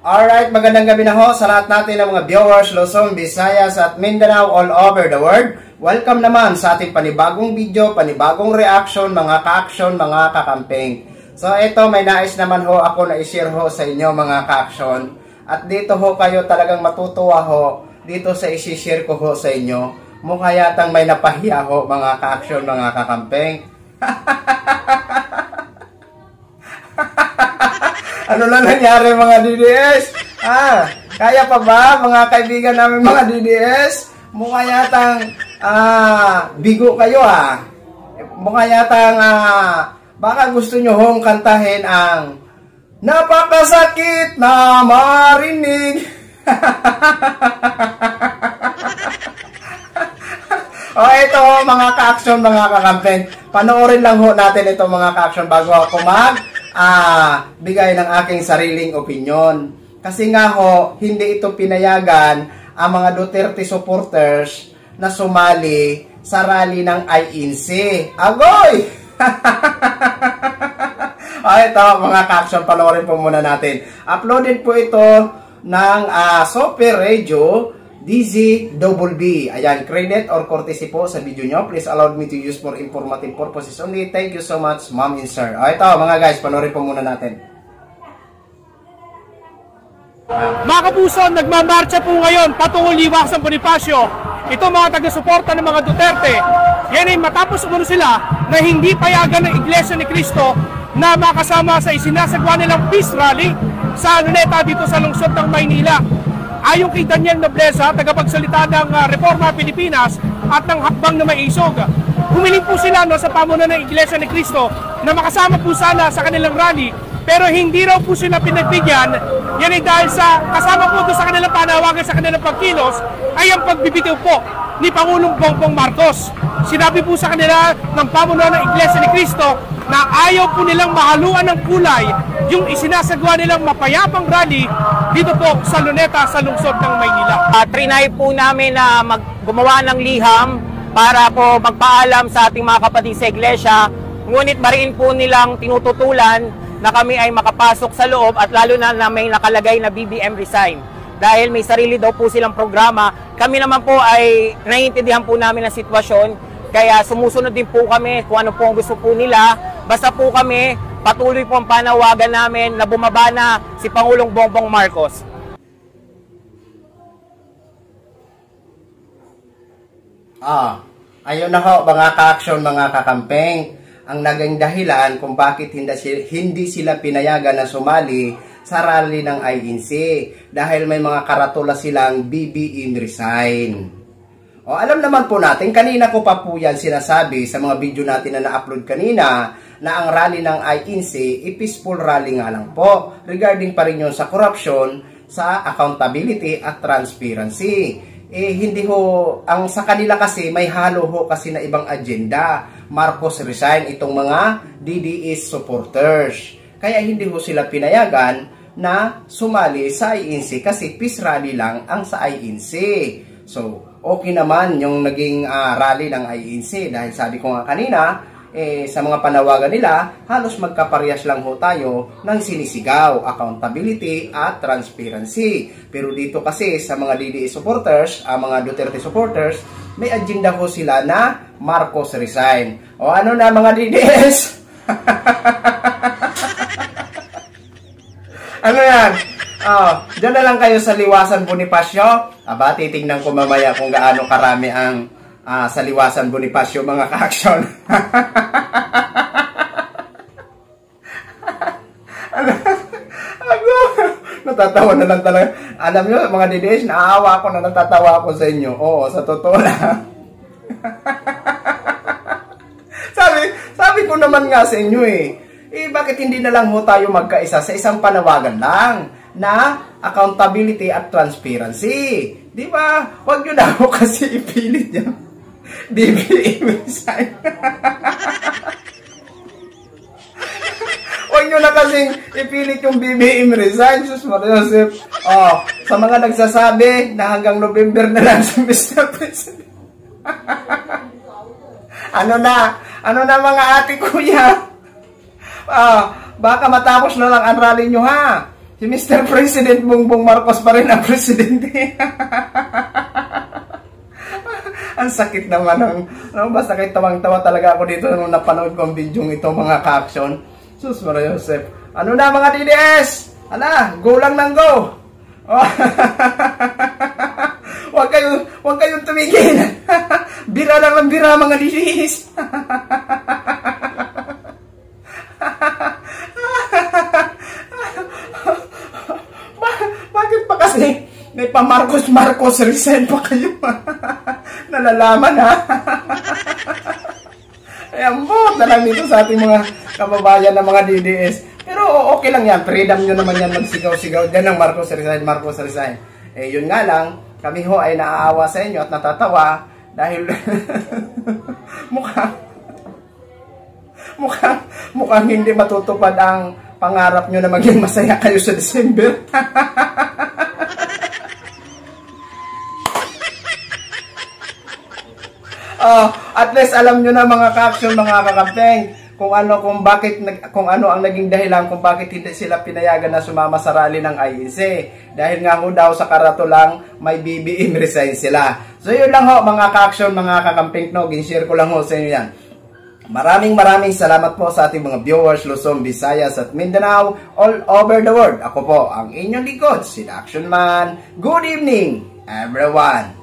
Alright, magandang gabi na ho sa lahat natin ng mga viewers, Luzon, Visayas at Mindanao all over the world. Welcome naman sa ating panibagong video, panibagong reaction, mga ka-action, mga kakamping. So ito, may nais naman ho ako na i-share ho sa inyo mga ka-action. At dito ho kayo talagang matutuwa ho dito sa i-share ko ho sa inyo. Mukha yatang may napahiya ho mga ka-action, mga kakamping. Ano na nangyari mga DDS? Kaya pa ba mga kaibigan namin mga DDS? Mukha yatang bigo kayo Mukha yatang baka gusto nyo hong kantahin ang napakasakit na marinig. Ito mga ka-action, mga kakampeng. Panoorin lang ho natin ito mga ka-action bago ako bigay ng aking sariling opinion. Kasi nga ho, hindi ito pinayagan ang mga Duterte supporters na sumali sa rally ng INC. Agoy! Ito mga ka-action, panoorin po muna natin. Uploaded po ito ng Super Radio DZBB. Ayan, credit or courtesy po sa video nyo. Please allow me to use for informative purposes only. Thank you so much, ma'am and sir. Ito mga guys, panoorin po muna natin. Mga kapuso, nagmamarcha po ngayon patungong Liwaksan Bonifacio. Ito mga taga-suporta ng mga Duterte. Yan ay matapos umano sila na hindi payagan ng Iglesia ni Cristo na makasama sa isinasagwa nilang peace rally sa Luneta dito sa lungsod ng Maynila. Ayon kay Daniel Nobleza, tagapagsalita ng Reforma Pilipinas at ng Hakbang na Maisog, humiling po sila sa pamunuan ng Iglesia ni Cristo na makasama po sana sa kanilang rally, pero hindi raw po sila pinagbigyan. Yan ay dahil sa kasama po sa kanilang panawagan sa kanilang pagkilos ay ang pagbibitiw po ni Pangulong Bongbong Marcos. Sinabi po sa kanila ng pamunuan ng Iglesia ni Cristo na ayaw po nilang mahaluan ng kulay yung isinasagwa nilang mapayapang rally dito po sa Luneta sa lungsod ng Maynila. Trinay po namin na gumawa ng liham para po magpaalam sa ating mga kapatid sa iglesia, ngunit bariin po nilang tinututulan na kami ay makapasok sa loob at lalo na may nakalagay na BBM resign. Dahil may sarili daw po silang programa, kami naman po ay naiintindihan po namin ang sitwasyon, kaya sumusunod din po kami kung ano po ang gusto po nila. Basta po kami, patuloy po ang panawagan namin na bumaba na si Pangulong Bongbong Marcos. Ayun na ho mga ka-action, mga kakampeng. Ang naging dahilan kung bakit hindi sila pinayagan na sumali sa rally ng INC. Dahil may mga karatula silang BBM resign. Alam naman po natin, kanina ko pa po yan sinasabi sa mga video natin na na-upload kanina na ang rally ng INC peaceful rally nga lang po regarding pa rin yun sa corruption, sa accountability at transparency. Hindi ho, ang sa kanila kasi may halo ho kasi na ibang agenda. Marcos resign itong mga DDS supporters. Kaya hindi ho sila pinayagan na sumali sa INC kasi peace rally lang ang sa INC. So, okay naman yung naging rally ng INC dahil sabi ko nga kanina, sa mga panawagan nila, halos magkaparehas lang ho tayo ng sinisigaw, accountability at transparency. Pero dito kasi sa mga DDS supporters, mga Duterte supporters, may agenda ho sila na Marcos resign. Ano na mga DDS? Ano yan? Diyan na lang kayo sa Liwasan Bonifacio. Titingnan ko mamaya kung gaano karami ang sa Liwasan Bonifacio mga ka-action. Natatawa na lang talaga. Alam nyo mga DDS, naawa ako na natatawa ako sa inyo. Oo, sa totoo lang. sabi ko naman nga sa inyo bakit hindi na lang ho tayo magkaisa sa isang panawagan lang na accountability at transparency. Di ba? Huwag nyo na ho kasi ipilit yan. BBM resign. Huwag nyo na kasing ipilit yung BBM resign. Sus Mariosep. Sa mga nagsasabi na hanggang November na lang si Mr. President. Ano na mga ate kuya? Baka matapos na lang ang rally nyo ha. Si Mr. President Bongbong Marcos pa rin ang presidente. Ang sakit naman basta kahit tawang-tawa talaga ako dito nung napanood ko ang video ito, mga ka-action. Sus Maria Joseph. Ano na mga DDS? Go lang ng go. Oh. Huwag kayong tumigil. Bira lang ang bira, mga DDS. Bakit pa kasi may pa Marcos resign pa kayo? Nalalaman, ha? Ayan po, na lang dito sa ating mga kababayan na mga DDS. Pero okay lang yan, freedom nyo naman yan magsigaw-sigaw dyan ng Marcos resign. Eh yun nga lang, kami ho ay naaawa sa inyo at natatawa dahil mukhang hindi matutupad ang pangarap nyo na maging masaya kayo sa December. At least alam nyo na mga ka-action, mga kakampeng, kung ano ang naging dahilan kung bakit hindi sila pinayagan na sumama sa rally ng INC. Dahil nga ho daw sa karatulang may BBM resign sila. So yun lang ho mga ka-action, mga kakampeng, no, ginshare ko lang ho sa inyo yan. Maraming salamat po sa ating mga viewers, Luzon, Visayas at Mindanao, all over the world. Ako po ang inyong likod, si Action Man. Good evening, everyone.